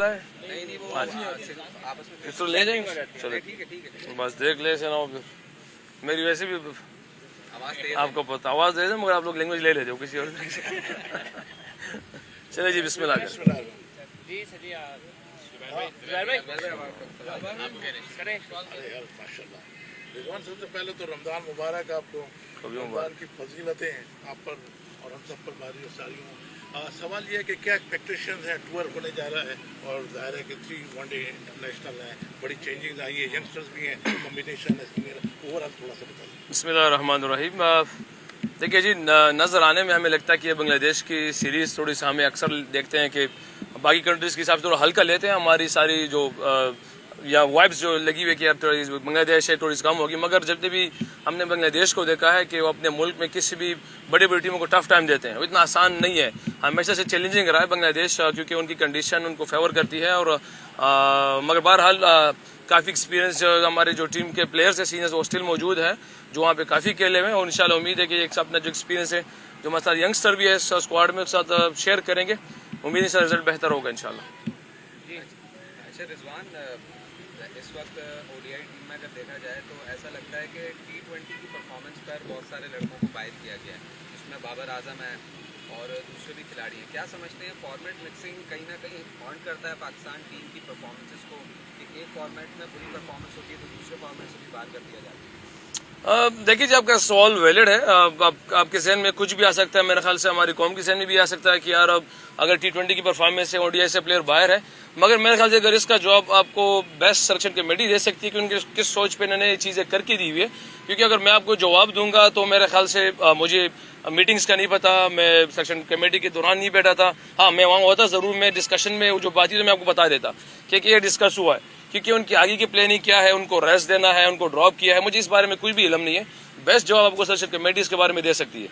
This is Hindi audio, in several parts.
वाला है? नहीं वो आपस में फिर तो ले जाएंगे। चलो ठीक है बस देख ले से ना हो फिर। मेरी वैसे भी आवाज तेज आपको पता आवाज़ दे दे, मगर आप लोग लैंग्वेज ले लेते हो किसी और से। चलिए जी बिस्मिल्लाह करें। सबसे पहले तो रमजान मुबारक आपको। कभी रमजान की फजीलतें हैं आप पर और हम सब पर बारी सारी हों। सवाल ये है कि क्या एक्सपेक्टेशंस हैं, टूर होने जा रहा है और जाहिर है कि 3 वनडे इंटरनेशनल है, बड़ी चेंजिंग आई है, यंगस्टर्स भी हैं, कॉम्बिनेशन है, ओवरऑल थोड़ा सा बताइए। बिस्मिल्लाहिर्रहमानिर्रहीम। देखिए जी, नज़र आने में हमें लगता है कि बांग्लादेश की सीरीज़ थोड़ी सी हमें अक्सर देखते हैं कि बाकी कंट्रीज़ के हिसाब से थोड़ा हल्का लेते हैं। हमारी सारी जो या वाइब्स जो लगी हुई कि अब थोड़ी बांग्लादेश है थोड़ी सी कम होगी, मगर जब भी हमने बांग्लादेश को देखा है कि वो अपने मुल्क में किसी भी बड़ी बड़ी टीमों को टफ टाइम देते हैं, वो इतना आसान नहीं है। हमेशा से चैलेंजिंग रहा है बांग्लादेश, क्योंकि उनकी कंडीशन उनको फेवर करती है। और मगर बहरहाल काफ़ी एक्सपीरियंस हमारे जो टीम के प्लेयर्स हैं सीनियर्स वो स्टिल मौजूद है, जो वहाँ पे काफ़ी खेले हुए हैं। और इंशाल्लाह उम्मीद है कि एक अपना जो एक्सपीरियंस है जो हमारे साथ यंगस्टर भी है स्क्वाड में उसके साथ शेयर करेंगे। उम्मीद है इसका रिजल्ट बेहतर होगा इंशाल्लाह। अच्छा रिजवान, इस वक्त ओडीआई टीम में अगर देखा जाए तो ऐसा लगता है कि T20 की परफॉर्मेंस पर बहुत सारे लड़कों को बाइट किया गया है, जिसमें बाबर आजम है और दूसरे भी खिलाड़ी हैं। क्या समझते हैं फॉर्मेट मिक्सिंग कहीं ना कहीं हॉन्ट करता है पाकिस्तान टीम की परफॉर्मेंसेस को, कि एक फॉर्मेट में बुरी परफॉर्मेंस होती है तो दूसरे फॉर्मेट से भी बाहर कर दिया जाता है? देखिए जी, आपका सवाल वैलिड है। आपके जहन में कुछ भी आ सकता है, मेरे ख्याल से हमारी कौम के जहन में भी आ सकता है कि यार अब अगर T20 की परफॉर्मेंस से ओडीआई से प्लेयर बाहर है। मगर मेरे ख्याल से अगर इसका जवाब आपको बेस्ट सिलेक्शन कमेटी दे सकती है कि उनके किस सोच पे इन्होंने ये चीज़ें करके दी हुई है। क्योंकि अगर मैं आपको जवाब दूंगा तो मेरे ख्याल से मुझे मीटिंग्स का नहीं पता, मैं सिलेक्शन कमेटी के दौरान नहीं बैठा था। हाँ, मैं वहाँ होता ज़रूर, मैं डिस्कशन में जो बात थी तो मैं आपको बता देता कि ये डिस्कस हुआ है, क्योंकि उनकी आगे की प्लानिंग क्या है, उनको रेस्ट देना है, उनको ड्रॉप किया है, मुझे इस बारे में कोई भी इल्म नहीं है। बेस्ट जवाब आपको सिलेक्शन कमेटी इसके बारे में दे सकती है।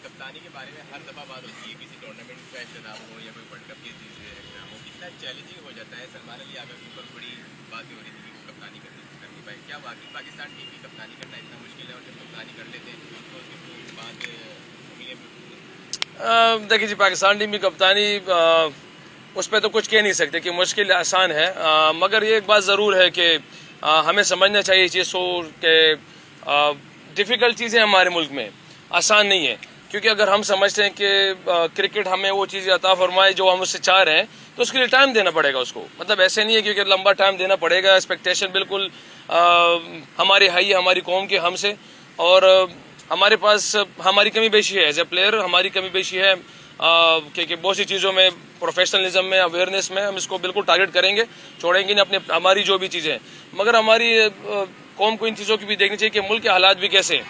कप्तानी के बारे में हर दफा बात होती है, किसी टूर्नामेंट का एहतराम हो या कोई वर्ल्ड कप की एहतराम हो, कितना चैलेंजिंग हो जाता है। सलमान अली आगा के ऊपर बड़ी बातें हो रही थी कि वो कप्तानी कर नहीं पाए। क्या वाकई पाकिस्तान टीम की कप्तानी करना इतना मुश्किल है, और जब कप्तानी कर लेते हैं तो उसके बाद देखिए जी, पाकिस्तान टीम की कप्तानी उस पर तो कुछ कह नहीं सकते कि मुश्किल आसान है। मगर ये एक बात ज़रूर है कि हमें समझना चाहिए चीज़ के डिफ़िकल्ट चीज़ें हमारे मुल्क में आसान नहीं है। क्योंकि अगर हम समझते हैं कि क्रिकेट हमें वो चीज़ अता फरमाए जो हम उससे चाह रहे हैं, तो उसके लिए टाइम देना पड़ेगा उसको। मतलब ऐसे नहीं है क्योंकि लंबा टाइम देना पड़ेगा। एक्सपेक्टेशन बिल्कुल हमारी हाई है हमारी कौम के हमसे, और हमारे पास हमारी कमी बेशी है एज ए प्लेयर, हमारी कमी बेशी है कि बहुत सी चीज़ों में, प्रोफेशनलिज्म में, अवेयरनेस में हम इसको बिल्कुल टारगेट करेंगे, छोड़ेंगे नहीं अपने हमारी जो भी चीज़ें। मगर हमारी कौम को इन चीज़ों की भी देखनी चाहिए कि मुल्क के हालात भी कैसे हैं।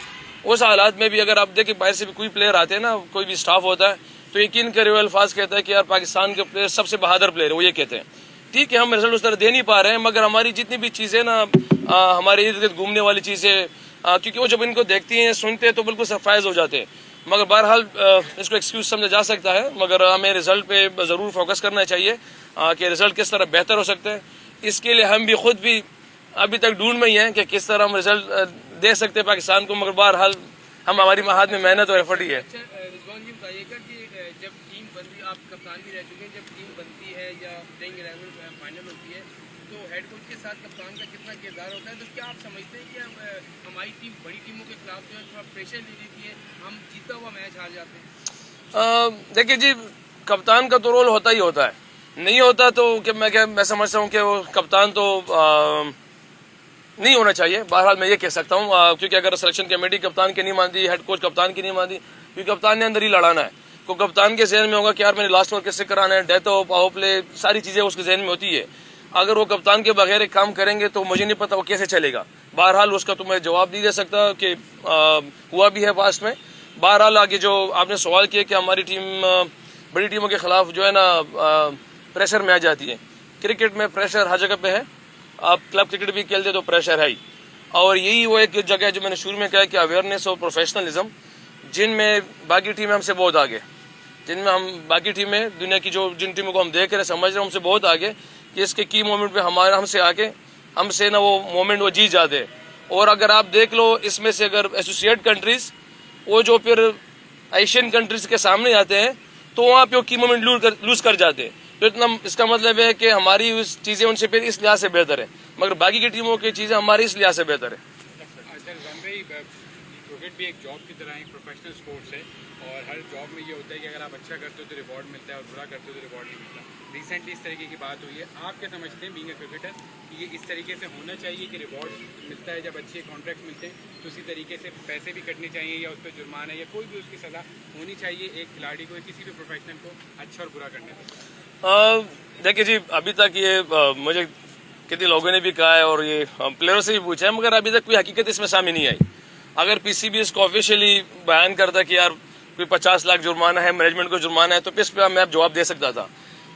उस हालात में भी अगर आप देखें बाहर से भी कोई प्लेयर आते हैं ना, कोई भी स्टाफ होता है, तो यकीन करे वो अल्फाज कहता है कि यार पाकिस्तान के प्लेयर सबसे बहादुर प्लेयर है, वो ये कहते हैं। ठीक है, हम रिजल्ट उस तरह दे नहीं पा रहे हैं, मगर हमारी जितनी भी चीज़ें ना हमारे इर्द गिर्द घूमने वाली चीज़ें, क्योंकि वो जब इनको देखती हैं सुनते हैं तो बिल्कुल सरप्राइज हो जाते हैं। मगर बहरहाल इसको एक्सक्यूज समझा जा सकता है, मगर हमें रिजल्ट पे ज़रूर फोकस करना चाहिए कि रिजल्ट किस तरह बेहतर हो सकते हैं। इसके लिए हम भी खुद भी अभी तक ढूंढ में ही हैं कि किस तरह हम रिजल्ट दे सकते हैं पाकिस्तान को। मगर बहरहाल हम हमारी हाथ में मेहनत और एफर्ट ही है। रिजवान जी बताइएगा कि जब टीम बनती, आप कप्तान भी रह चुके हैं, जब टीम बनती है या प्लेइंग 11 फाइनल होती है तो हेड कोच के साथ कप्तान का कितना किरदार होता है? तो क्या आप समझते हैं कि हमारी टीम बड़ी टीमों के खिलाफ जो है थोड़ा प्रेशर ले लेती है, हम जीता हुआ मैच हार जाते हैं? देखिए जी, कप्तान का तो रोल होता ही होता है, नहीं होता तो मैं समझता हूँ कि वो कप्तान तो नहीं होना चाहिए। बहरहाल मैं ये कह सकता हूँ, क्योंकि अगर सिलेक्शन कमेटी कप्तान की नहीं मानती, हेड कोच कप्तान की नहीं मानती, क्योंकि कप्तान ने अंदर ही लड़ाना है। तो कप्तान के जहन में होगा कि यार मैंने लास्ट ओवर किससे कराना है, डेथ ऑफ पावर प्ले, सारी चीज़ें उसके जहन में होती है। अगर वो कप्तान के बगैर एक काम करेंगे तो मुझे नहीं पता वो कैसे चलेगा। बहरहाल उसका तो मैं जवाब नहीं दे सकता कि हुआ भी है पास्ट में। बहरहाल आगे जो आपने सवाल किया कि हमारी टीम बड़ी टीमों के खिलाफ जो है ना प्रेशर में आ जाती है। क्रिकेट में प्रेशर हर जगह पे है, आप क्लब क्रिकेट भी खेलते तो प्रेशर है ही। और यही वो एक जगह है जो मैंने शुरू में कहा कि अवेयरनेस और प्रोफेशनलिज्म, जिनमें बाकी टीमें हमसे बहुत आगे, जिनमें हम बाकी टीमें दुनिया की जो जिन टीमों को हम देख रहे हैं समझ रहे हैं हमसे बहुत आगे, कि इसके की मोमेंट पे हमारे हमसे आके हमसे ना वो मोमेंट वो जीत जाते हैं। और अगर आप देख लो इसमें से अगर एसोसिएट कंट्रीज वो जो फिर एशियन कंट्रीज के सामने आते हैं तो वहाँ पे वो की मोमेंट लूज कर जाते हैं। तो इतना इसका मतलब है कि हमारी उस चीज़ें उनसे फिर इस लिहाज से बेहतर है, मगर बाकी की टीमों की चीज़ें हमारी इस लिहाज से बेहतर है। अच्छा रिजवान भाई, क्रिकेट भी एक जॉब की तरह एक प्रोफेशनल स्पोर्ट्स है और हर जॉब में ये होता है कि अगर आप अच्छा करते हो तो रिवॉर्ड मिलता है और बुरा करते हो तो रिवॉर्ड नहीं मिलता। रिसेंटली इस तरीके की बात हुई है, आप क्या समझते हैं बीइंग अ क्रिकेटर कि ये इस तरीके से होना चाहिए कि रिवॉर्ड मिलता है जब अच्छे कॉन्ट्रैक्ट मिलते हैं तो उसी तरीके से पैसे भी कटने चाहिए या उस पर जुर्माना या कोई भी उसकी सज़ा होनी चाहिए एक खिलाड़ी को, किसी भी प्रोफेशनल को अच्छा और बुरा करने पर? देखिए जी, अभी तक ये मुझे कितने लोगों ने भी कहा है और ये प्लेयरों से भी पूछा है, मगर अभी तक कोई हकीकत इसमें सामने नहीं आई। अगर पीसीबी इसको ऑफिशियली बयान करता कि यार कोई 50 लाख जुर्माना है, मैनेजमेंट को जुर्माना है, तो इस पर मैं अब जवाब दे सकता था।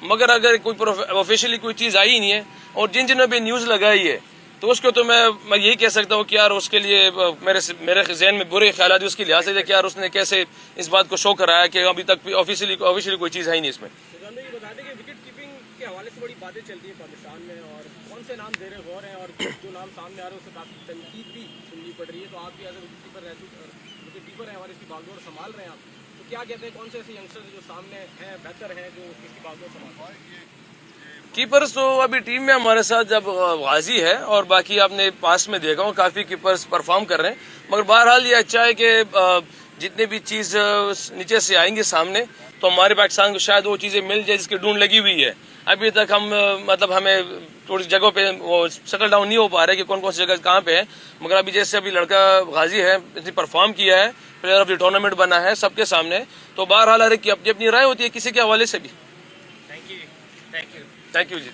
मगर अगर कोई ऑफिशियली कोई चीज़ आई ही नहीं है और जिन जिन्होंने भी न्यूज़ लगाई है तो उसको तो मैं यही कह सकता हूँ कि यार उसके लिए मेरे जहन में बुरे ख्याल उसके लिहाज से कि यार उसने कैसे इस बात को शो कराया कि अभी तक ऑफिशियली कोई चीज़ है ही नहीं इसमें। ये बता दें कि विकेट कीपिंग के हवाले से बड़ी बातें चल रही है पाकिस्तान में और कौन से नाम दे रहे हो रहे हैं और जो नाम सामने आ रहे हैं उससे काफ़ी तनकीद भी सुननी पड़ रही है। तो आप भी एज ए विकेट कीपर है हमारे इसकी बागडोर संभाल रहे हैं आप, तो क्या कहते हैं कौन से ऐसे यंगस्टर जो सामने हैं बेहतर हैं जो इसकी बागडोर संभाल रहे हैं? कीपर्स तो अभी टीम में हमारे साथ जब गाजी है और बाकी आपने पास में देखा हो काफ़ी कीपर्स परफॉर्म कर रहे हैं, मगर बहरहाल ये अच्छा है कि जितने भी चीज़ नीचे से आएंगे सामने तो हमारे पाकिस्तान को शायद वो चीज़ें मिल जाए जिसकी ढूंढ लगी हुई है। अभी तक हम मतलब हमें थोड़ी जगहों पे वो सेटल डाउन नहीं हो पा रहे कि कौन कौन सी जगह कहाँ पे है, मगर अभी जैसे अभी लड़का गाजी है इसने परफॉर्म किया है, प्लेयर ऑफ द टूर्नामेंट बना है सबके सामने, तो बहरहाल हर एक की अपनी अपनी राय होती है किसी के हवाले से भी। Thank you. Thank you ji.